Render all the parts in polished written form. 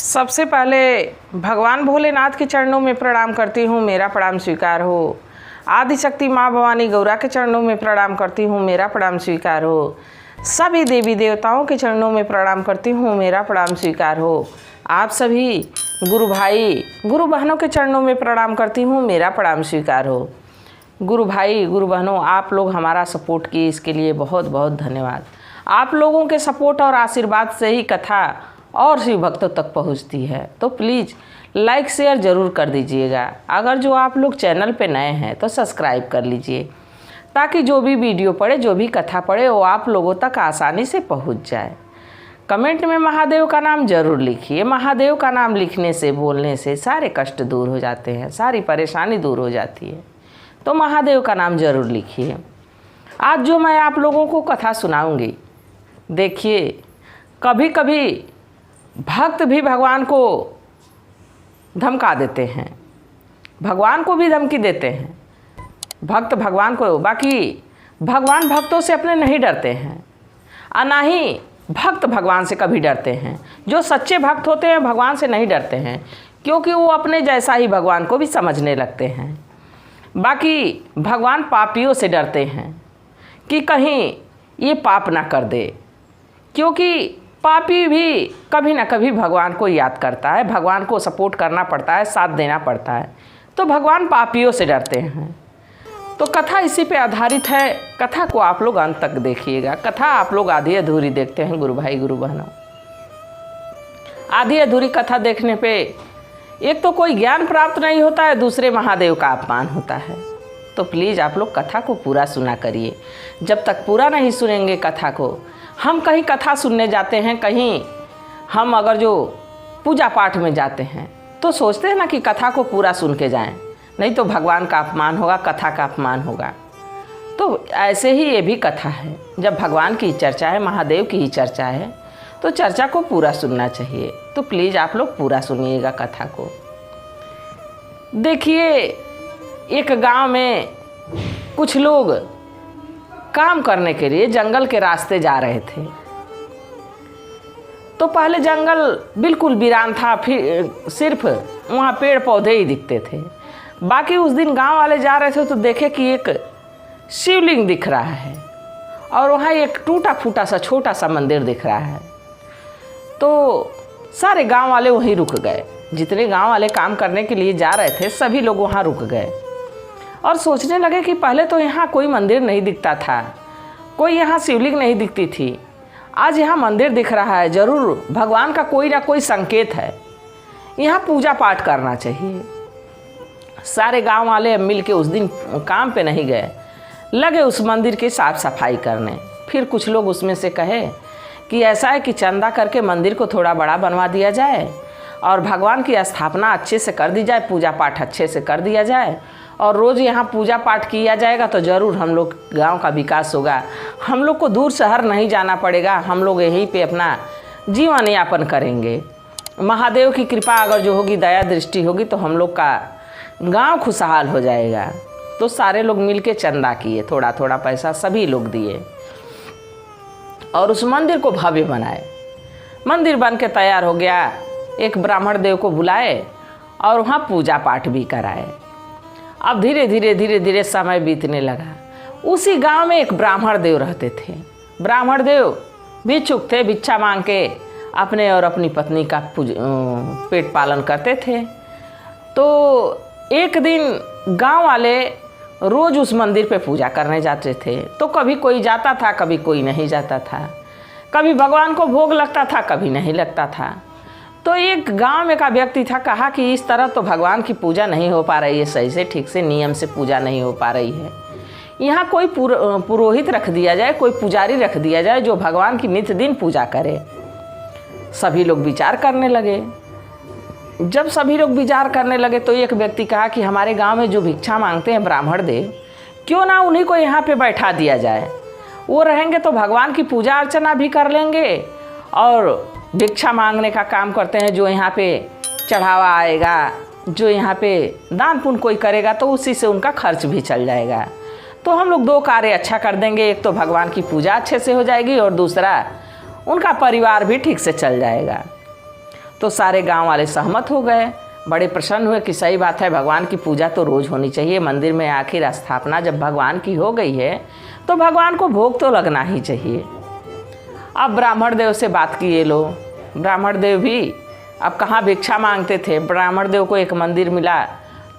सबसे पहले भगवान भोलेनाथ के चरणों में प्रणाम करती हूँ, मेरा प्रणाम स्वीकार हो। आदिशक्ति माँ भवानी गौरा के चरणों में प्रणाम करती हूँ, मेरा प्रणाम स्वीकार हो। सभी देवी देवताओं के चरणों में प्रणाम करती हूँ, मेरा प्रणाम स्वीकार हो। आप सभी गुरु भाई गुरु बहनों के चरणों में प्रणाम करती हूँ, मेरा प्रणाम स्वीकार हो। गुरु भाई गुरु बहनों, आप लोग हमारा सपोर्ट किए, इसके लिए बहुत बहुत धन्यवाद। आप लोगों के सपोर्ट और आशीर्वाद से ही कथा और शिव भक्तों तक पहुंचती है, तो प्लीज़ लाइक शेयर ज़रूर कर दीजिएगा। अगर जो आप लोग चैनल पे नए हैं तो सब्सक्राइब कर लीजिए, ताकि जो भी वीडियो पड़े, जो भी कथा पड़े, वो आप लोगों तक आसानी से पहुंच जाए। कमेंट में महादेव का नाम ज़रूर लिखिए। महादेव का नाम लिखने से, बोलने से सारे कष्ट दूर हो जाते हैं, सारी परेशानी दूर हो जाती है। तो महादेव का नाम ज़रूर लिखिए। आज जो मैं आप लोगों को कथा सुनाऊंगी, देखिए, कभी कभी भक्त भी भगवान को धमका देते हैं, भगवान को भी धमकी देते हैं, भक्त भगवान को। बाकी भगवान भक्तों से अपने नहीं डरते हैं, और ना ही भक्त भगवान से कभी डरते हैं। जो सच्चे भक्त होते हैं भगवान से नहीं डरते हैं, क्योंकि वो अपने जैसा ही भगवान को भी समझने लगते हैं। बाकी भगवान पापियों से डरते हैं कि कहीं ये पाप ना कर दे, क्योंकि पापी भी कभी ना कभी भगवान को याद करता है, भगवान को सपोर्ट करना पड़ता है, साथ देना पड़ता है। तो भगवान पापियों से डरते हैं। तो कथा इसी पे आधारित है। कथा को आप लोग अंत तक देखिएगा। कथा आप लोग आधी अधूरी देखते हैं गुरु भाई गुरु बहनों। आधी अधूरी कथा देखने पे एक तो कोई ज्ञान प्राप्त नहीं होता है, दूसरे महादेव का अपमान होता है। तो प्लीज़ आप लोग कथा को पूरा सुना करिए। जब तक पूरा नहीं सुनेंगे कथा को, हम कहीं कथा सुनने जाते हैं, कहीं हम अगर जो पूजा पाठ में जाते हैं तो सोचते हैं ना कि कथा को पूरा सुन के जाएं, नहीं तो भगवान का अपमान होगा, कथा का अपमान होगा। तो ऐसे ही ये भी कथा है। जब भगवान की चर्चा है, महादेव की ही चर्चा है, तो चर्चा को पूरा सुनना चाहिए। तो प्लीज़ आप लोग पूरा सुनिएगा कथा को। देखिए, एक गांव में कुछ लोग काम करने के लिए जंगल के रास्ते जा रहे थे। तो पहले जंगल बिल्कुल वीरान था, फिर सिर्फ वहाँ पेड़ पौधे ही दिखते थे। बाकी उस दिन गांव वाले जा रहे थे तो देखे कि एक शिवलिंग दिख रहा है और वहाँ एक टूटा फूटा सा छोटा सा मंदिर दिख रहा है। तो सारे गांव वाले वहीं रुक गए। जितने गांव वाले काम करने के लिए जा रहे थे, सभी लोग वहाँ रुक गए और सोचने लगे कि पहले तो यहाँ कोई मंदिर नहीं दिखता था, कोई यहाँ शिवलिंग नहीं दिखती थी, आज यहाँ मंदिर दिख रहा है। ज़रूर भगवान का कोई ना कोई संकेत है, यहाँ पूजा पाठ करना चाहिए। सारे गांव वाले मिल के उस दिन काम पे नहीं गए, लगे उस मंदिर की साफ़ सफाई करने। फिर कुछ लोग उसमें से कहे कि ऐसा है कि चंदा करके मंदिर को थोड़ा बड़ा बनवा दिया जाए और भगवान की स्थापना अच्छे से कर दी जाए, पूजा पाठ अच्छे से कर दिया जाए, और रोज़ यहाँ पूजा पाठ किया जाएगा तो ज़रूर हम लोग गांव का विकास होगा। हम लोग को दूर शहर नहीं जाना पड़ेगा, हम लोग यहीं पे अपना जीवन यापन करेंगे। महादेव की कृपा अगर जो होगी, दया दृष्टि होगी, तो हम लोग का गांव खुशहाल हो जाएगा। तो सारे लोग मिलके चंदा किए, थोड़ा थोड़ा पैसा सभी लोग दिए और उस मंदिर को भव्य बनाए। मंदिर बन के तैयार हो गया। एक ब्राह्मण देव को बुलाए और वहाँ पूजा पाठ भी कराए। अब धीरे धीरे धीरे धीरे समय बीतने लगा। उसी गांव में एक ब्राह्मण देव रहते थे। ब्राह्मण देव भिक्षुक थे, भिक्षा मांग के अपने और अपनी पत्नी का पेट पालन करते थे। तो एक दिन गांव वाले रोज़ उस मंदिर पे पूजा करने जाते थे। तो कभी कोई जाता था, कभी कोई नहीं जाता था, कभी भगवान को भोग लगता था, कभी नहीं लगता था। तो एक गांव में का व्यक्ति था, कहा कि इस तरह तो भगवान की पूजा नहीं हो पा रही है, सही से ठीक से नियम से पूजा नहीं हो पा रही है। यहाँ कोई पुरोहित रख दिया जाए, कोई पुजारी रख दिया जाए जो भगवान की नित्य दिन पूजा करे। सभी लोग विचार करने लगे। जब सभी लोग विचार करने लगे तो एक व्यक्ति कहा कि हमारे गांव में जो भिक्षा मांगते हैं ब्राह्मण देव, क्यों ना उन्हीं को यहाँ पे बैठा दिया जाए। वो रहेंगे तो भगवान की पूजा अर्चना भी कर लेंगे और भिक्षा मांगने का काम करते हैं। जो यहाँ पे चढ़ावा आएगा, जो यहाँ पे दान पुण्य कोई करेगा, तो उसी से उनका खर्च भी चल जाएगा। तो हम लोग दो कार्य अच्छा कर देंगे, एक तो भगवान की पूजा अच्छे से हो जाएगी और दूसरा उनका परिवार भी ठीक से चल जाएगा। तो सारे गांव वाले सहमत हो गए, बड़े प्रसन्न हुए कि सही बात है, भगवान की पूजा तो रोज़ होनी चाहिए मंदिर में। आखिर स्थापना जब भगवान की हो गई है तो भगवान को भोग तो लगना ही चाहिए। अब ब्राह्मण देव से बात किए लोग, ब्राह्मण देव भी अब कहाँ भिक्षा मांगते थे। ब्राह्मण देव को एक मंदिर मिला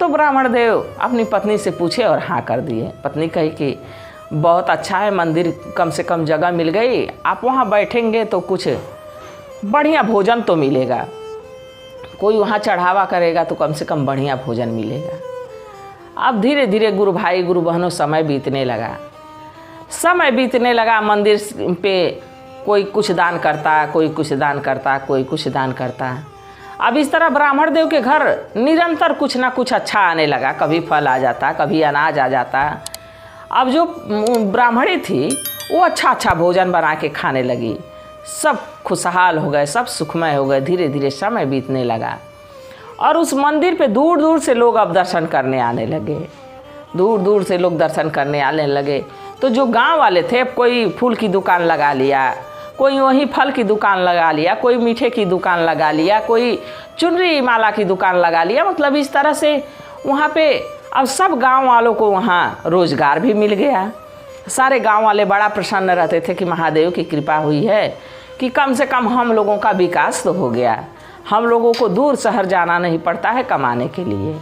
तो ब्राह्मण देव अपनी पत्नी से पूछे और हाँ कर दिए। पत्नी कही कि बहुत अच्छा है, मंदिर कम से कम जगह मिल गई, आप वहाँ बैठेंगे तो कुछ बढ़िया भोजन तो मिलेगा, कोई वहाँ चढ़ावा करेगा तो कम से कम बढ़िया भोजन मिलेगा। अब धीरे धीरे गुरु भाई गुरु बहनों समय बीतने लगा। मंदिर पे कोई कुछ दान करता, कोई कुछ दान करता, कोई कुछ दान करता। अब इस तरह ब्राह्मण देव के घर निरंतर कुछ ना कुछ अच्छा आने लगा, कभी फल आ जाता, कभी अनाज आ जाता। अब जो ब्राह्मणी थी वो अच्छा भोजन बना के खाने लगी, सब खुशहाल हो गए, सब सुखमय हो गए। धीरे धीरे समय बीतने लगा और उस मंदिर पे दूर दूर से लोग अब दर्शन करने आने लगे, दूर दूर से लोग दर्शन करने आने लगे। तो जो गांव वाले थे, कोई फूल की दुकान लगा लिया, कोई वहीं फल की दुकान लगा लिया, कोई मीठे की दुकान लगा लिया, कोई चुनरी माला की दुकान लगा लिया। मतलब इस तरह से वहाँ पे अब सब गांव वालों को वहाँ रोजगार भी मिल गया। सारे गांव वाले बड़ा प्रसन्न रहते थे कि महादेव की कृपा हुई है कि कम से कम हम लोगों का विकास तो हो गया, हम लोगों को दूर शहर जाना नहीं पड़ता है कमाने के लिए।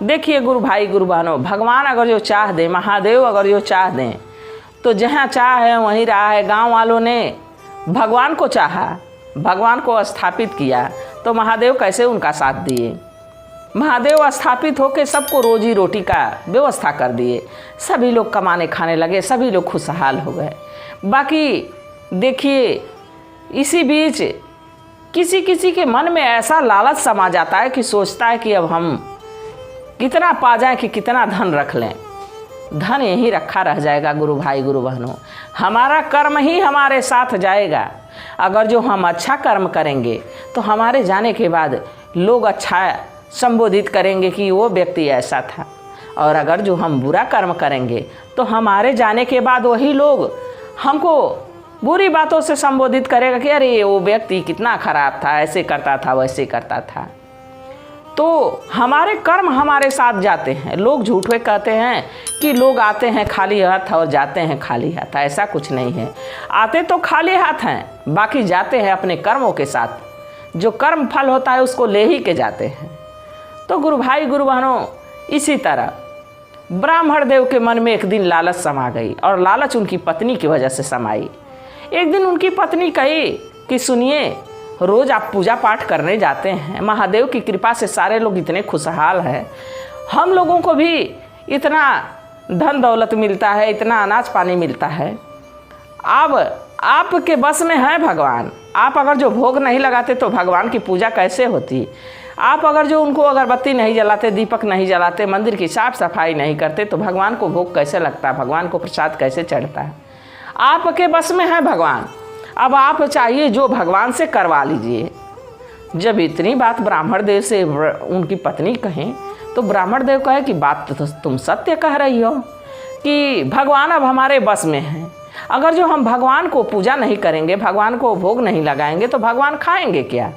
देखिए गुरु भाई गुरु बहनों, भगवान अगर जो चाह दें, महादेव अगर जो चाह दें तो जहाँ चाह है वहीं रहा है। गांव वालों ने भगवान को चाहा, भगवान को स्थापित किया तो महादेव कैसे उनका साथ दिए। महादेव स्थापित होकर सबको रोजी रोटी का व्यवस्था कर दिए, सभी लोग कमाने खाने लगे, सभी लोग खुशहाल हो गए। बाकी देखिए इसी बीच किसी किसी के मन में ऐसा लालच समा जाता है कि सोचता है कि अब हम कितना पा जाएं कि कितना धन रख लें। धन यहीं रखा रह जाएगा गुरु भाई गुरु बहनों, हमारा कर्म ही हमारे साथ जाएगा। अगर जो हम अच्छा कर्म करेंगे तो हमारे जाने के बाद लोग अच्छा संबोधित करेंगे कि वो व्यक्ति ऐसा था, और अगर जो हम बुरा कर्म करेंगे तो हमारे जाने के बाद वही लोग हमको बुरी बातों से संबोधित करेगा कि अरे वो व्यक्ति कितना खराब था, ऐसे करता था वैसे करता था। तो हमारे कर्म हमारे साथ जाते हैं। लोग झूठे कहते हैं कि लोग आते हैं खाली हाथ और जाते हैं खाली हाथ, ऐसा कुछ नहीं है। आते तो खाली हाथ हैं, बाकी जाते हैं अपने कर्मों के साथ, जो कर्म फल होता है उसको ले ही के जाते हैं। तो गुरु भाई गुरु बहनों, इसी तरह ब्राह्मण देव के मन में एक दिन लालच समा गई, और लालच उनकी पत्नी की वजह से समाई। एक दिन उनकी पत्नी कही कि सुनिए, रोज़ आप पूजा पाठ करने जाते हैं, महादेव की कृपा से सारे लोग इतने खुशहाल हैं, हम लोगों को भी इतना धन दौलत मिलता है, इतना अनाज पानी मिलता है, अब आपके बस में है भगवान। आप अगर जो भोग नहीं लगाते तो भगवान की पूजा कैसे होती। आप अगर जो उनको अगरबत्ती नहीं जलाते, दीपक नहीं जलाते, मंदिर की साफ सफाई नहीं करते तो भगवान को भोग कैसे लगता, भगवान को प्रसाद कैसे चढ़ता है। आपके बस में है भगवान, अब आप चाहिए जो भगवान से करवा लीजिए। जब इतनी बात ब्राह्मण देव से उनकी पत्नी कहें तो ब्राह्मण देव कहे कि बात तो तुम सत्य कह रही हो कि भगवान अब हमारे बस में है। अगर जो हम भगवान को पूजा नहीं करेंगे, भगवान को भोग नहीं लगाएंगे तो भगवान खाएंगे क्या।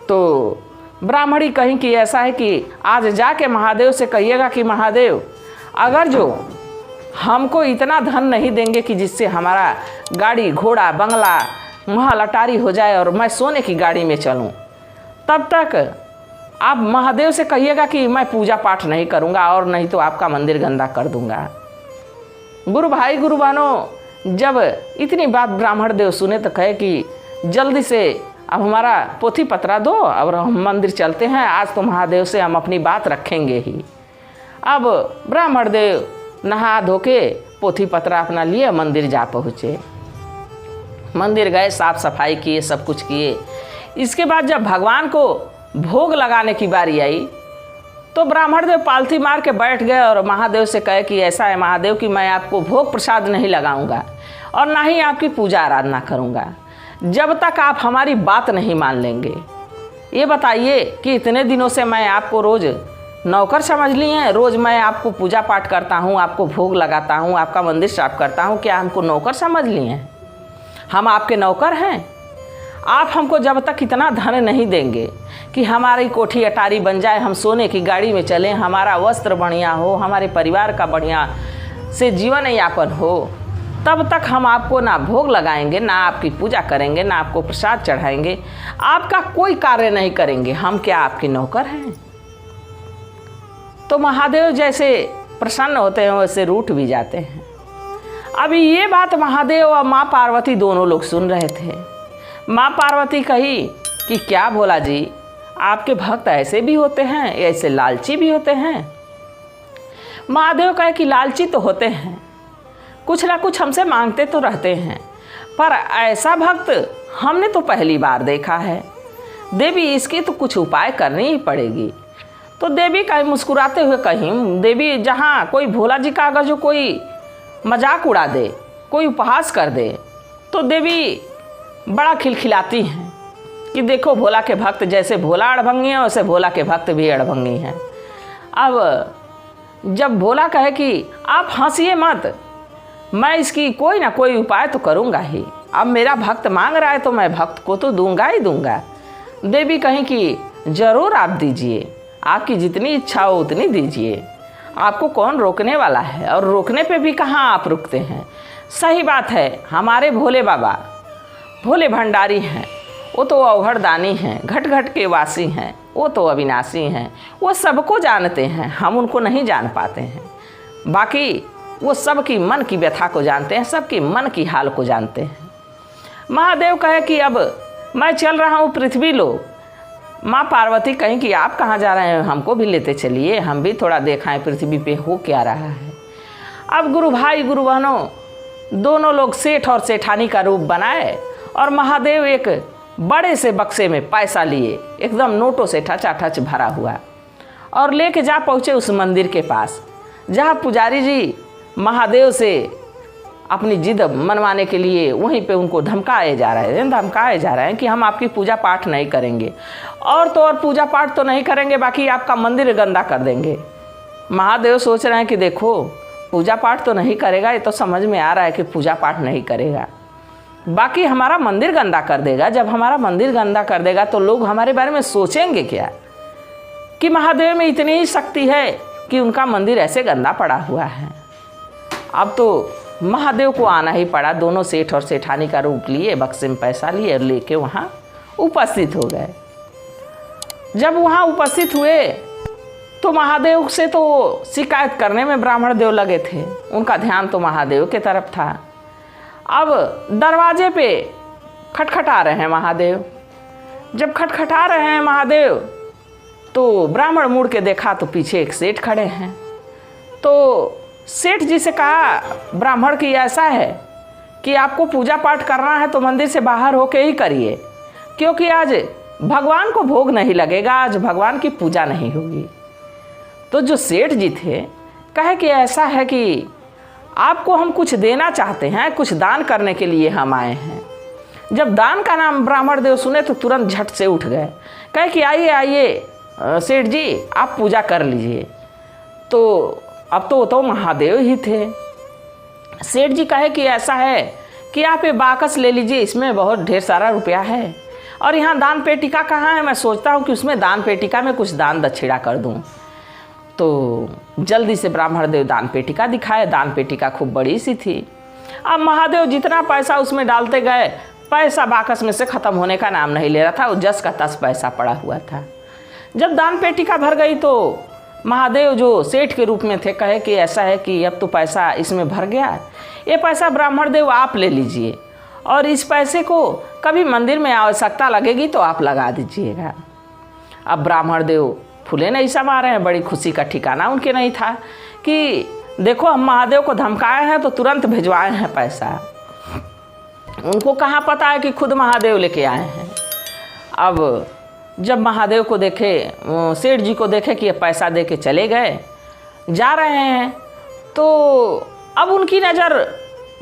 तो ब्राह्मणी कहीं कि ऐसा है कि आज जाके महादेव से कहिएगा कि महादेव अगर जो हमको इतना धन नहीं देंगे कि जिससे हमारा गाड़ी घोड़ा बंगला महल अटारी हो जाए और मैं सोने की गाड़ी में चलूं, तब तक आप महादेव से कहिएगा कि मैं पूजा पाठ नहीं करूंगा, और नहीं तो आपका मंदिर गंदा कर दूंगा। गुरु भाई गुरु बहनों, जब इतनी बात ब्राह्मण देव सुने तो कहे कि जल्दी से अब हमारा पोथी पत्रा दो और हम मंदिर चलते हैं, आज तो महादेव से हम अपनी बात रखेंगे ही। अब ब्राह्मण देव नहा धो के पोथी पत्रा अपना लिए मंदिर जा पहुँचे। मंदिर गए, साफ सफाई किए, सब कुछ किए। इसके बाद जब भगवान को भोग लगाने की बारी आई तो ब्राह्मण देव पालथी मार के बैठ गए और महादेव से कहे कि ऐसा है महादेव कि मैं आपको भोग प्रसाद नहीं लगाऊंगा और ना ही आपकी पूजा आराधना करूंगा जब तक आप हमारी बात नहीं मान लेंगे। ये बताइए कि इतने दिनों से मैं आपको रोज़ नौकर समझ लिए हैं, रोज़ मैं आपको पूजा पाठ करता हूँ, आपको भोग लगाता हूँ, आपका मंदिर साफ करता हूँ, क्या हमको नौकर समझ लिए हैं? हम आपके नौकर हैं? आप हमको जब तक इतना धन नहीं देंगे कि हमारी कोठी अटारी बन जाए, हम सोने की गाड़ी में चलें, हमारा वस्त्र बढ़िया हो, हमारे परिवार का बढ़िया से जीवन यापन हो, तब तक हम आपको ना भोग लगाएंगे, ना आपकी पूजा करेंगे, ना आपको प्रसाद चढ़ाएंगे, आपका कोई कार्य नहीं करेंगे। हम क्या आपके नौकर हैं? तो महादेव जैसे प्रसन्न होते हैं वैसे रूठ भी जाते हैं। अभी ये बात महादेव और माँ पार्वती दोनों लोग सुन रहे थे। माँ पार्वती कही कि क्या भोला जी, आपके भक्त ऐसे भी होते हैं, ऐसे लालची भी होते हैं? महादेव कहे कि लालची तो होते हैं, कुछ ना कुछ हमसे मांगते तो रहते हैं, पर ऐसा भक्त हमने तो पहली बार देखा है। देवी इसकी तो कुछ उपाय करनी ही पड़ेगी। तो देवी कहीं मुस्कुराते हुए कहीं, देवी जहाँ कोई भोला जी का अगर जो कोई मजाक उड़ा दे, कोई उपहास कर दे, तो देवी बड़ा खिलखिलाती हैं कि देखो भोला के भक्त जैसे भोला अड़भंगी हैं वैसे भोला के भक्त भी अड़भंगी हैं। अब जब भोला कहे कि आप हंसिए मत, मैं इसकी कोई ना कोई उपाय तो करूँगा ही, अब मेरा भक्त मांग रहा है तो मैं भक्त को तो दूंगा ही दूंगा। देवी कहीं कि ज़रूर आप दीजिए, आपकी जितनी इच्छा हो उतनी दीजिए, आपको कौन रोकने वाला है, और रोकने पे भी कहाँ आप रुकते हैं। सही बात है, हमारे भोले बाबा भोले भंडारी हैं, वो तो अवघड़दानी हैं, घट घट के वासी हैं, वो तो अविनाशी हैं, वो सबको जानते हैं, हम उनको नहीं जान पाते हैं। बाकी वो सबकी मन की व्यथा को जानते हैं, सबकी मन की हाल को जानते हैं। महादेव कहे कि अब मैं चल रहा हूँ पृथ्वी लोक। माँ पार्वती कहीं कि आप कहाँ जा रहे हैं, हमको भी लेते चलिए, हम भी थोड़ा देखाएं पृथ्वी पे हो क्या रहा है। अब गुरु भाई गुरु बहनों दोनों लोग सेठ और सेठानी का रूप बनाए और महादेव एक बड़े से बक्से में पैसा लिए, एकदम नोटों से ठचाठच भरा हुआ, और लेके जा पहुँचे उस मंदिर के पास जहाँ पुजारी जी महादेव से अपनी जिद मनवाने के लिए वहीं पे उनको धमकाए जा रहे हैं कि हम आपकी पूजा पाठ नहीं करेंगे, और तो और पूजा पाठ तो नहीं करेंगे, बाकी आपका मंदिर गंदा कर देंगे। महादेव सोच रहे हैं कि देखो पूजा पाठ तो नहीं करेगा, ये तो समझ में आ रहा है कि पूजा पाठ नहीं करेगा, बाकी हमारा मंदिर गंदा कर देगा। जब हमारा मंदिर गंदा कर देगा तो लोग हमारे बारे में सोचेंगे क्या कि महादेव में इतनी ही शक्ति है कि उनका मंदिर ऐसे गंदा पड़ा हुआ है। अब तो महादेव को आना ही पड़ा। दोनों सेठ और सेठानी का रूप लिए, बक्से में पैसा लिए और लेके वहाँ उपस्थित हो गए। जब वहाँ उपस्थित हुए तो महादेव से तो शिकायत करने में ब्राह्मण देव लगे थे, उनका ध्यान तो महादेव के तरफ था। अब दरवाजे पे खटखटा रहे हैं महादेव। जब खटखटा रहे हैं महादेव तो ब्राह्मण मुड़ के देखा तो पीछे एक सेठ खड़े हैं। तो सेठ जी से कहा ब्राह्मण की ऐसा है कि आपको पूजा पाठ करना है तो मंदिर से बाहर होके ही करिए, क्योंकि आज भगवान को भोग नहीं लगेगा, आज भगवान की पूजा नहीं होगी। तो जो सेठ जी थे कहे कि ऐसा है कि आपको हम कुछ देना चाहते हैं, कुछ दान करने के लिए हम आए हैं। जब दान का नाम ब्राह्मण देव सुने तो तुरंत झट से उठ गए, कहे कि आइए आइए सेठ जी आप पूजा कर लीजिए। तो अब तो वो तो महादेव ही थे। सेठ जी कहे कि ऐसा है कि आप ये बाकस ले लीजिए, इसमें बहुत ढेर सारा रुपया है, और यहाँ दान पेटिका कहाँ है, मैं सोचता हूँ कि उसमें दान पेटिका में कुछ दान दक्षिणा कर दूँ। तो जल्दी से ब्राह्मण देव दान पेटिका दिखाए। दान पेटिका खूब बड़ी सी थी। अब महादेव जितना पैसा उसमें डालते गए, पैसा बाकस में से ख़त्म होने का नाम नहीं ले रहा था, वो जस का तस पैसा पड़ा हुआ था। जब दान पेटिका भर गई तो महादेव जो सेठ के रूप में थे कहे कि ऐसा है कि अब तो पैसा इसमें भर गया, ये पैसा ब्राह्मण देव आप ले लीजिए, और इस पैसे को कभी मंदिर में आवश्यकता लगेगी तो आप लगा दीजिएगा। अब ब्राह्मण देव फूले नहीं समा रहे हैं, बड़ी खुशी का ठिकाना उनके नहीं था कि देखो हम महादेव को धमकाए हैं तो तुरंत भिजवाए हैं पैसा। उनको कहाँ पता है कि खुद महादेव लेके आए हैं। अब जब महादेव को देखे, सेठ जी को देखे कि ये पैसा दे के चले गए, जा रहे हैं, तो अब उनकी नज़र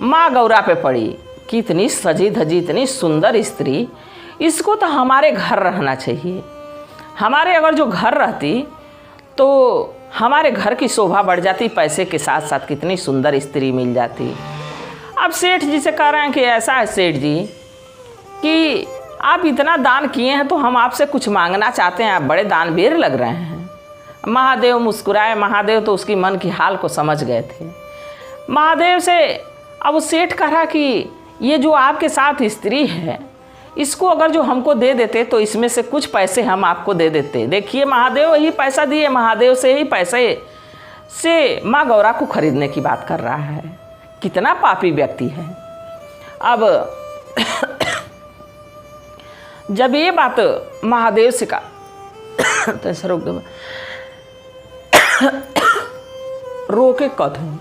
माँ गौरा पे पड़ी कि इतनी सजी धजी, इतनी सुंदर स्त्री, इसको तो हमारे घर रहना चाहिए। हमारे अगर जो घर रहती तो हमारे घर की शोभा बढ़ जाती, पैसे के साथ साथ कितनी सुंदर स्त्री मिल जाती। अब सेठ जी से कह रहे हैं कि ऐसा है सेठ जी कि आप इतना दान किए हैं तो हम आपसे कुछ मांगना चाहते हैं, आप बड़े दानवीर लग रहे हैं। महादेव मुस्कुराए। महादेव तो उसकी मन की हाल को समझ गए थे। महादेव से अब सेठ कहा कि ये जो आपके साथ स्त्री है, इसको अगर जो हमको दे देते तो इसमें से कुछ पैसे हम आपको दे देते। देखिए महादेव ही पैसा दिए, महादेव से ही पैसे से माँ गौरा को खरीदने की बात कर रहा है। कितना पापी व्यक्ति है। अब जब ये बात महादेव से कहा तो ऐसा रोक दो, रोके कथन।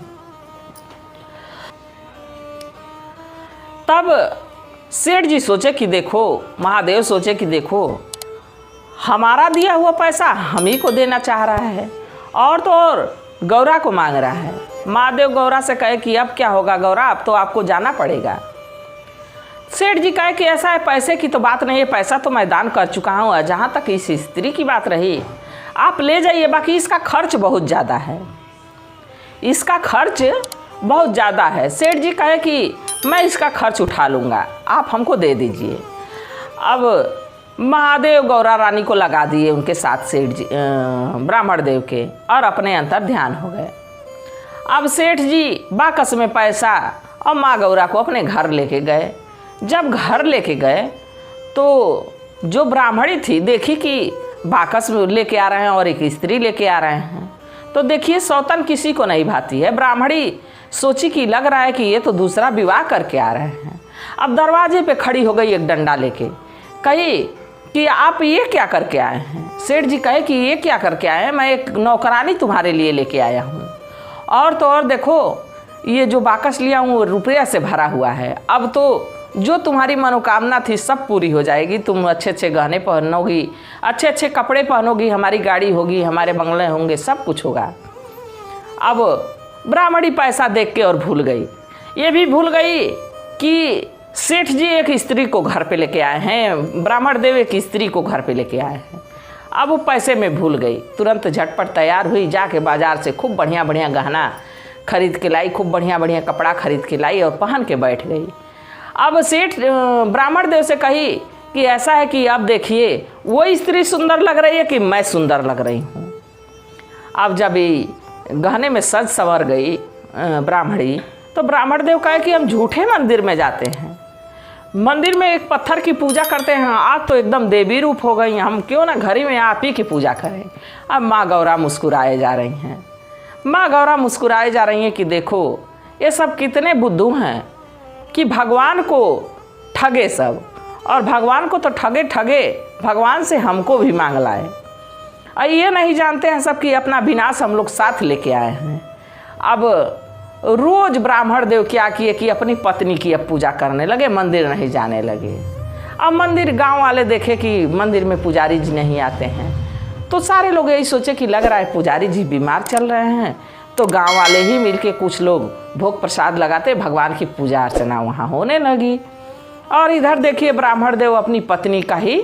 तब सेठ जी सोचे कि देखो, महादेव सोचे कि देखो, हमारा दिया हुआ पैसा हम ही को देना चाह रहा है और तो और गौरा को मांग रहा है। महादेव गौरा से कहे कि अब क्या होगा गौरा, अब तो आपको जाना पड़ेगा। सेठ जी कहे कि ऐसा है, पैसे की तो बात नहीं है, पैसा तो मैं दान कर चुका हूँ। जहाँ तक इस स्त्री की बात रही, आप ले जाइए, बाकी इसका खर्च बहुत ज़्यादा है, इसका खर्च बहुत ज़्यादा है। सेठ जी कहे कि मैं इसका खर्च उठा लूँगा, आप हमको दे दीजिए। अब महादेव गौरा रानी को लगा दिए उनके साथ सेठ जी ब्राह्मण देव के, और अपने अंतर ध्यान हो गए। अब सेठ जी बाकस में पैसा और माँ गौरा को अपने घर लेके गए। जब घर लेके गए तो जो ब्राह्मणी थी देखी कि बाकस में लेके आ रहे हैं और एक स्त्री लेके आ रहे हैं, तो देखिए सौतन किसी को नहीं भाती है। ब्राह्मणी सोची कि लग रहा है कि ये तो दूसरा विवाह करके आ रहे हैं। अब दरवाजे पे खड़ी हो गई एक डंडा लेके, कही कि आप ये क्या करके आए हैं। सेठ जी कहे कि ये क्या करके आए हैं, मैं एक नौकरानी तुम्हारे लिए लेके आया हूँ, और तो और देखो ये जो बाकस लिया हूँ रुपया से भरा हुआ है। अब तो जो तुम्हारी मनोकामना थी सब पूरी हो जाएगी, तुम अच्छे अच्छे गहने पहनोगी, अच्छे अच्छे कपड़े पहनोगी, हमारी गाड़ी होगी, हमारे बंगले होंगे, सब कुछ होगा। अब ब्राह्मणी पैसा देख के और भूल गई, ये भी भूल गई कि सेठ जी एक स्त्री को घर पे लेके आए हैं, ब्राह्मण देव एक स्त्री को घर पे लेके आए हैं। अब वो पैसे में भूल गई, तुरंत झटपट तैयार हुई, जाके बाज़ार से खूब बढ़िया बढ़िया गहना खरीद के लाई, खूब बढ़िया बढ़िया कपड़ा खरीद के लाई और पहन के बैठ गई। अब सेठ ब्राह्मण देव से कही कि ऐसा है कि अब देखिए वो स्त्री सुंदर लग रही है कि मैं सुंदर लग रही हूँ। अब जब ये गहने में सज संवर गई ब्राह्मणी, तो ब्राह्मण देव कहे कि हम झूठे मंदिर में जाते हैं, मंदिर में एक पत्थर की पूजा करते हैं, आज तो एकदम देवी रूप हो गई, हम क्यों ना घर ही में आप ही की पूजा करें। अब माँ गौरा मुस्कुराए जा रही हैं, माँ गौरा मुस्कुराए जा रही हैं कि देखो ये सब कितने बुद्धू हैं कि भगवान को ठगे सब, और भगवान को तो ठगे ठगे भगवान से हमको भी मांग लाए। और ये नहीं जानते हैं सब कि अपना विनाश हम लोग साथ लेके आए हैं। अब रोज ब्राह्मण देव क्या किए कि अपनी पत्नी की अब पूजा करने लगे, मंदिर नहीं जाने लगे। अब मंदिर गांव वाले देखे कि मंदिर में पुजारी जी नहीं आते हैं, तो सारे लोग यही सोचे कि लग रहा है पुजारी जी बीमार चल रहे हैं, तो गांव वाले ही मिलके कुछ लोग भोग प्रसाद लगाते, भगवान की पूजा अर्चना वहाँ होने लगी। और इधर देखिए ब्राह्मण देव अपनी पत्नी का ही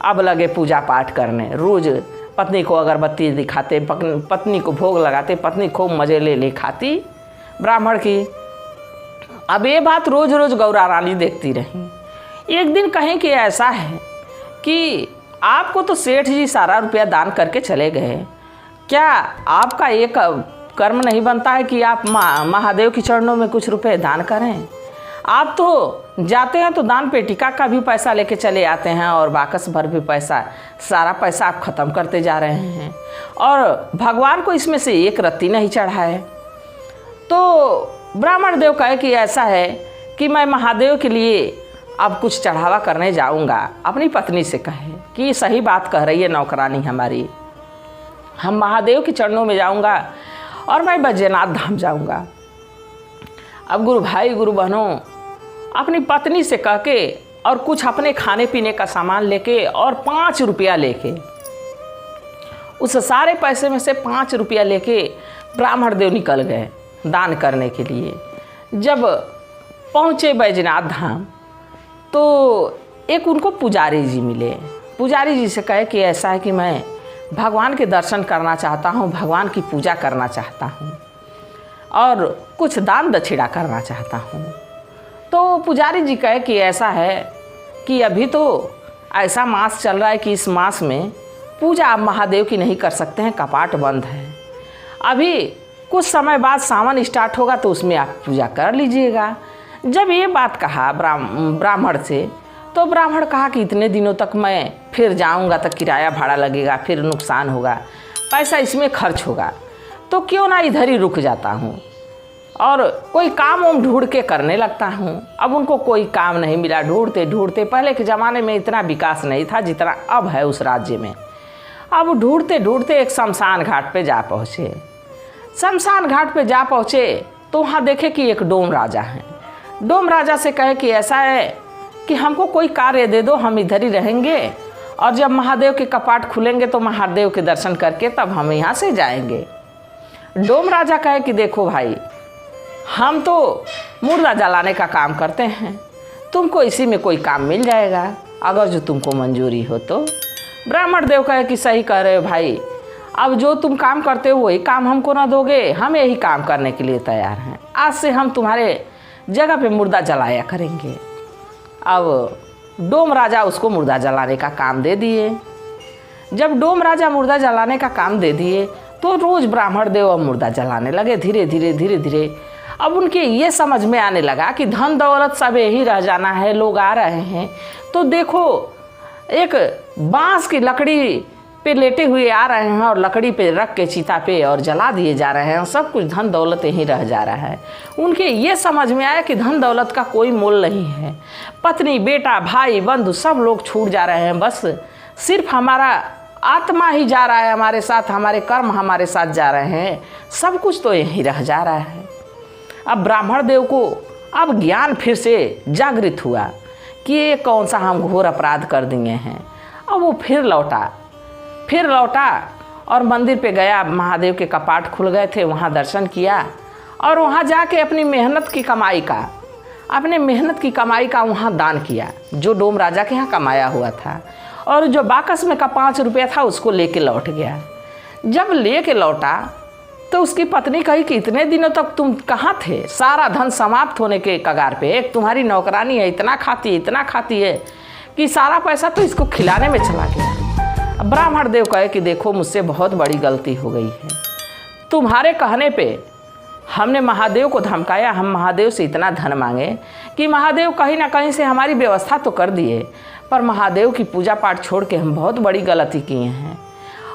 अब लगे पूजा पाठ करने, रोज पत्नी को अगरबत्ती दिखाते, पत्नी को भोग लगाते, पत्नी खूब मजे ले खाती ब्राह्मण की। अब ये बात रोज रोज गौरा रानी देखती रही। एक दिन कहीं कि ऐसा है कि आपको तो सेठ जी सारा रुपया दान करके चले गए, क्या आपका एक कर्म नहीं बनता है कि आप महादेव के चरणों में कुछ रुपए दान करें? आप तो जाते हैं तो दान पेटिका का भी पैसा लेके चले आते हैं और बाकस भर भी पैसा, सारा पैसा आप ख़त्म करते जा रहे हैं, और भगवान को इसमें से एक रत्ती नहीं चढ़ाए। तो ब्राह्मण देव कहे कि ऐसा है कि मैं महादेव के लिए अब कुछ चढ़ावा करने जाऊंगा। अपनी पत्नी से कहे कि सही बात कह रही है नौकरानी हमारी, हम महादेव के चरणों में जाऊंगा और मैं बैजनाथ धाम जाऊंगा। अब गुरु भाई गुरु बहनों अपनी पत्नी से कह के और कुछ अपने खाने पीने का सामान लेके और 5 रुपया लेके, उस सारे पैसे में से 5 रुपया लेके ब्राह्मण देव निकल गए दान करने के लिए। जब पहुँचे बैजनाथ धाम तो एक उनको पुजारी जी मिले। पुजारी जी से कहे कि ऐसा है कि मैं भगवान के दर्शन करना चाहता हूँ, भगवान की पूजा करना चाहता हूँ और कुछ दान दक्षिणा करना चाहता हूँ। तो पुजारी जी कहे कि ऐसा है कि अभी तो ऐसा मास चल रहा है कि इस मास में पूजा आप महादेव की नहीं कर सकते हैं, कपाट बंद है। अभी कुछ समय बाद सावन स्टार्ट होगा तो उसमें आप पूजा कर लीजिएगा। जब ये बात कहा ब्राह्मण से, तो ब्राह्मण कहा कि इतने दिनों तक मैं फिर जाऊंगा तो किराया भाड़ा लगेगा, फिर नुकसान होगा, पैसा इसमें खर्च होगा, तो क्यों ना इधर ही रुक जाता हूँ और कोई काम वाम ढूंढ के करने लगता हूँ। अब उनको कोई काम नहीं मिला, ढूंढते ढूंढते, पहले के ज़माने में इतना विकास नहीं था जितना अब है उस राज्य में। अब ढूंढते ढूंढते एक शमशान घाट पे जा पहुँचे। शमशान घाट पे जा पहुँचे तो वहाँ देखे कि एक डोम राजा है। डोम राजा से कहे कि ऐसा है कि हमको कोई कार्य दे दो, हम इधर ही रहेंगे और जब महादेव के कपाट खुलेंगे तो महादेव के दर्शन करके तब हम यहाँ से जाएंगे। डोम राजा कहे कि देखो भाई, हम तो मुर्दा जलाने का काम करते हैं, तुमको इसी में कोई काम मिल जाएगा अगर जो तुमको मंजूरी हो तो। ब्राह्मण देव कहे कि सही कह रहे हो भाई, अब जो तुम काम करते हो वही काम हमको ना दोगे, हम यही काम करने के लिए तैयार हैं। आज से हम तुम्हारे जगह पे मुर्दा जलाया करेंगे। अब डोम राजा उसको मुर्दा जलाने का काम दे दिए। जब डोम राजा मुर्दा जलाने का काम दे दिए तो रोज़ ब्राह्मण देव अब मुर्दा जलाने लगे। धीरे धीरे धीरे धीरे अब उनके ये समझ में आने लगा कि धन दौलत सब यही रह जाना है, लोग आ रहे हैं तो देखो एक बांस की लकड़ी पे लेटे हुए आ रहे हैं और लकड़ी पे रख के चिता पे और जला दिए जा रहे हैं, सब कुछ धन दौलत यहीं रह जा रहा है। उनके ये समझ में आया कि धन दौलत का कोई मोल नहीं है, पत्नी बेटा भाई बंधु सब लोग छूट जा रहे हैं, बस सिर्फ हमारा आत्मा ही जा रहा है हमारे साथ, हमारे कर्म हमारे साथ जा रहे हैं, सब कुछ तो यहीं रह जा रहा है। अब ब्राह्मण देव को अब ज्ञान फिर से जागृत हुआ कि ये कौन सा हम घोर अपराध कर दिए हैं। अब वो फिर लौटा और मंदिर पे गया। महादेव के कपाट खुल गए थे, वहाँ दर्शन किया और वहाँ जाके अपनी मेहनत की कमाई का वहाँ दान किया, जो डोम राजा के यहाँ कमाया हुआ था। और जो बाकस में का 5 रुपया था उसको लेके लौट गया। जब लेके लौटा तो उसकी पत्नी कही कि इतने दिनों तक तुम कहाँ थे, सारा धन समाप्त होने के कगार पे, एक तुम्हारी नौकरानी है इतना खाती है कि सारा पैसा तो इसको खिलाने में चला गया। ब्राह्मण देव कहे कि देखो मुझसे बहुत बड़ी गलती हो गई है, तुम्हारे कहने पे हमने महादेव को धमकाया, हम महादेव से इतना धन मांगे कि महादेव कहीं ना कहीं से हमारी व्यवस्था तो कर दिए, पर महादेव की पूजा पाठ छोड़ के हम बहुत बड़ी गलती किए हैं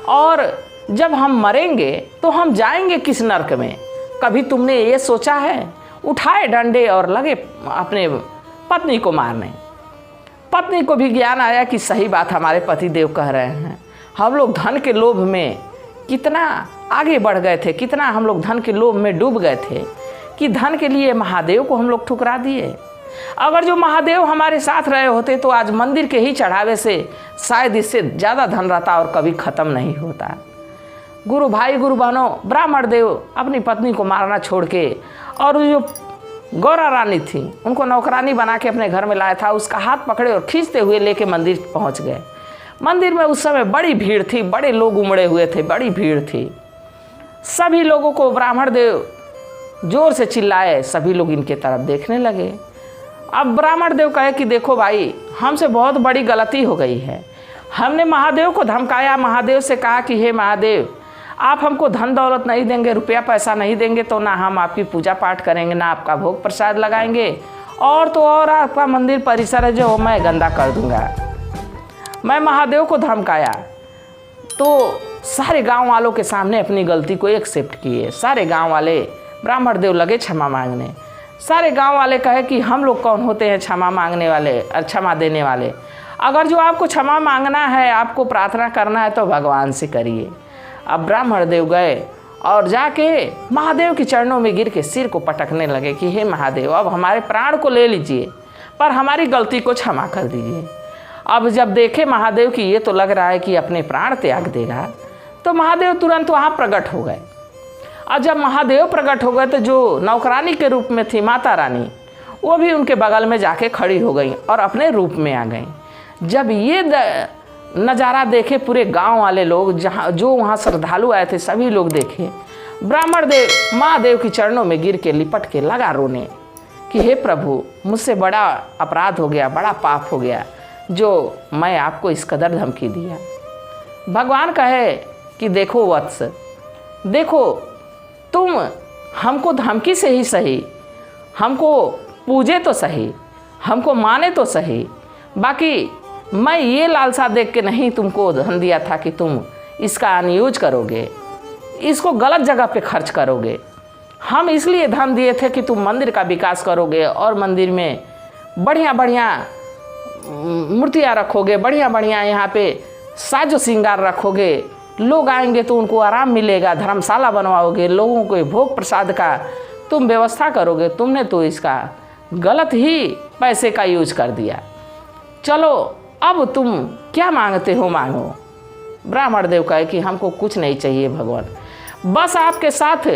और जब हम मरेंगे तो हम जाएंगे किस नरक में, कभी तुमने ये सोचा है? उठाए डंडे और लगे अपने पत्नी को मारने। पत्नी को भी ज्ञान आया कि सही बात हमारे पति देव कह रहे हैं, हम लोग धन के लोभ में कितना आगे बढ़ गए थे, कितना हम लोग धन के लोभ में डूब गए थे कि धन के लिए महादेव को हम लोग ठुकरा दिए। अगर जो महादेव हमारे साथ रहे होते तो आज मंदिर के ही चढ़ावे से शायद इससे ज़्यादा धन रहता और कभी ख़त्म नहीं होता। गुरु भाई गुरु बहनों, ब्राह्मण देव अपनी पत्नी को मारना छोड़ के और जो गौरा रानी थी उनको नौकरानी बना के अपने घर में लाया था, उसका हाथ पकड़े और खींचते हुए लेके मंदिर पहुंच गए। मंदिर में उस समय बड़ी भीड़ थी, बड़े लोग उमड़े हुए थे, बड़ी भीड़ थी। सभी लोगों को ब्राह्मण देव जोर से चिल्लाए, सभी लोग इनके तरफ देखने लगे। अब ब्राह्मण देव कहे कि देखो भाई, हमसे बहुत बड़ी गलती हो गई है, हमने महादेव को धमकाया, महादेव से कहा कि हे महादेव आप हमको धन दौलत नहीं देंगे, रुपया पैसा नहीं देंगे तो ना हम आपकी पूजा पाठ करेंगे, ना आपका भोग प्रसाद लगाएंगे और तो और आपका मंदिर परिसर है जो मैं गंदा कर दूंगा। मैं महादेव को धमकाया तो सारे गांव वालों के सामने अपनी गलती को एक्सेप्ट किए। सारे गांव वाले ब्राह्मण देव लगे क्षमा मांगने। सारे गांव वाले कहे कि हम लोग कौन होते हैं क्षमा मांगने वाले और क्षमा देने वाले, अगर जो आपको क्षमा मांगना है, आपको प्रार्थना करना है तो भगवान से करिए। अब ब्राह्मण देव गए और जाके महादेव के चरणों में गिर के सिर को पटकने लगे कि हे महादेव, अब हमारे प्राण को ले लीजिए पर हमारी गलती को क्षमा कर दीजिए। अब जब देखे महादेव की ये तो लग रहा है कि अपने प्राण त्याग देगा, तो महादेव तुरंत वहाँ प्रकट हो गए। और जब महादेव प्रकट हो गए तो जो नौकरानी के रूप में थी माता रानी, वो भी उनके बगल में जाके खड़ी हो गई और अपने रूप में आ गई। जब ये नज़ारा देखे पूरे गांव वाले लोग, जहाँ जो वहाँ श्रद्धालु आए थे सभी लोग देखे, ब्राह्मण देव महादेव के चरणों में गिर के लिपट के लगा रोने कि हे प्रभु, मुझसे बड़ा अपराध हो गया, बड़ा पाप हो गया जो मैं आपको इस कदर धमकी दिया। भगवान कहे कि देखो वत्स, देखो तुम हमको धमकी से ही सही, हमको पूजे तो सही, हमको माने तो सही, बाकी मैं ये लालसा देख के नहीं तुमको धन दिया था कि तुम इसका अनयूज करोगे, इसको गलत जगह पे खर्च करोगे। हम इसलिए धन दिए थे कि तुम मंदिर का विकास करोगे और मंदिर में बढ़िया बढ़िया मूर्तियाँ रखोगे, बढ़िया बढ़िया यहाँ पे साजो श्रृंगार रखोगे, लोग आएंगे तो उनको आराम मिलेगा, धर्मशाला बनवाओगे, लोगों को भोग प्रसाद का तुम व्यवस्था करोगे। तुमने तो इसका गलत ही पैसे का यूज कर दिया। चलो अब तुम क्या मांगते हो मांगो। ब्राह्मण देव कहे कि हमको कुछ नहीं चाहिए भगवान, बस आपके साथ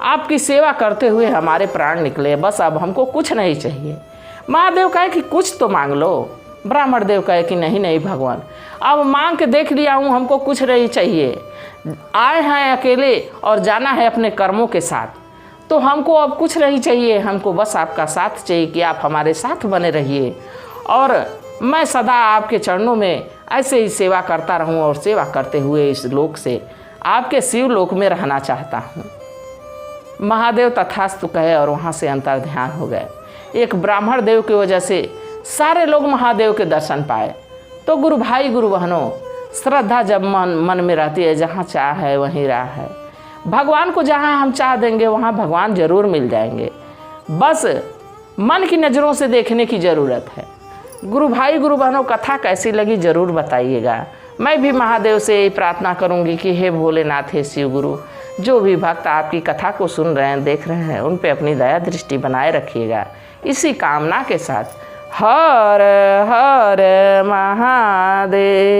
आपकी सेवा करते हुए हमारे प्राण निकले, बस अब हमको कुछ नहीं चाहिए। महादेव कहे कि कुछ तो मांग लो। ब्राह्मण देव कहे कि नहीं नहीं भगवान, अब मांग के देख लिया हूँ, हमको कुछ नहीं चाहिए। आए हैं अकेले और जाना है अपने कर्मों के साथ, तो हमको अब कुछ नहीं चाहिए, हमको बस आपका साथ चाहिए कि आप हमारे साथ बने रहिए और मैं सदा आपके चरणों में ऐसे ही सेवा करता रहूं और सेवा करते हुए इस लोक से आपके शिव लोक में रहना चाहता हूं। महादेव तथास्तु कहे और वहाँ से अंतर्ध्यान हो गए। एक ब्राह्मण देव की वजह से सारे लोग महादेव के दर्शन पाए। तो गुरु भाई गुरु बहनों, श्रद्धा जब मन में रहती है, जहाँ चाह है वहीं राह है। भगवान को जहाँ हम चाह देंगे वहाँ भगवान जरूर मिल जाएंगे, बस मन की नज़रों से देखने की ज़रूरत है। गुरु भाई गुरु बहनों, कथा कैसी लगी ज़रूर बताइएगा। मैं भी महादेव से यही प्रार्थना करूँगी कि हे भोलेनाथ, हे शिव गुरु, जो भी भक्त आपकी कथा को सुन रहे हैं, देख रहे हैं, उन पे अपनी दया दृष्टि बनाए रखिएगा। इसी कामना के साथ हर हर महादेव।